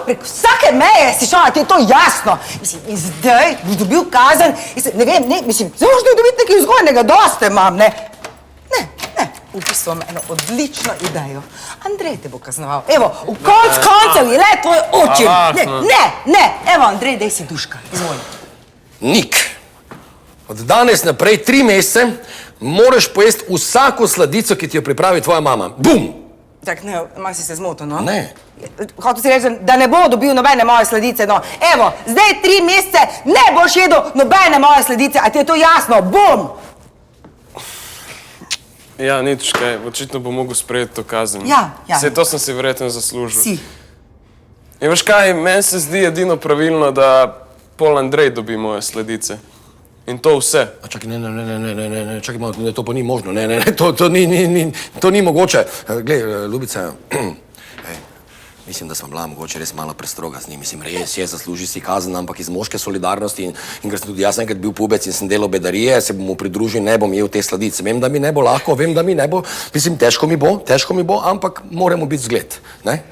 prek vsake meje si šel, ti je to jasno. Mislim, in zdaj boš dobil kazen, ne vem, mislim, zdaj moraš dobiti nekaj vzgojnega, dosti imam, ne. Ne, v bistvu imam eno odlično idejo. Andrej te bo kaznoval. Evo, v koncev je le tvoj očim. Ne, evo, Andrej, daj si duška, izvoli. Nik, od danes naprej 3 mesece moraš pojesti vsako sladico, ki ti jo pripravi tvoja mama. Bum! Tak, ne, malo si se zmotil, no? Ne. Hotel si reči, da ne bo dobil nobene moje sladice, no. Evo, zdaj 3 mesece ne boš jedel nobene moje sladice, a ti je to jasno? Bum! Ja, nič kaj, očitno bo mogel sprejeti to kazen. Ja. Saj to sem si verjetno zaslužil. Si. In veš kaj, meni se zdi edino pravilno, da pol Andrej dobi moje sledice. In to vse. Čakaj, ne, čakaj malo, to pa ni možno, ne, to ni mogoče. Glej, Ljubica, mislim, da smo bila mogoče res malo prestroga z njim. Mislim, res je, zasluži si kazen, ampak iz moške solidarnosti in ker sem tudi jaz enkrat bil pubec in sem delal bedarije, se bom mu pridružil, ne bom jedel te sladice. Vem, da mi ne bo lahko, vem, da mi ne bo, mislim, težko mi bo, ampak moramo biti zgled, ne?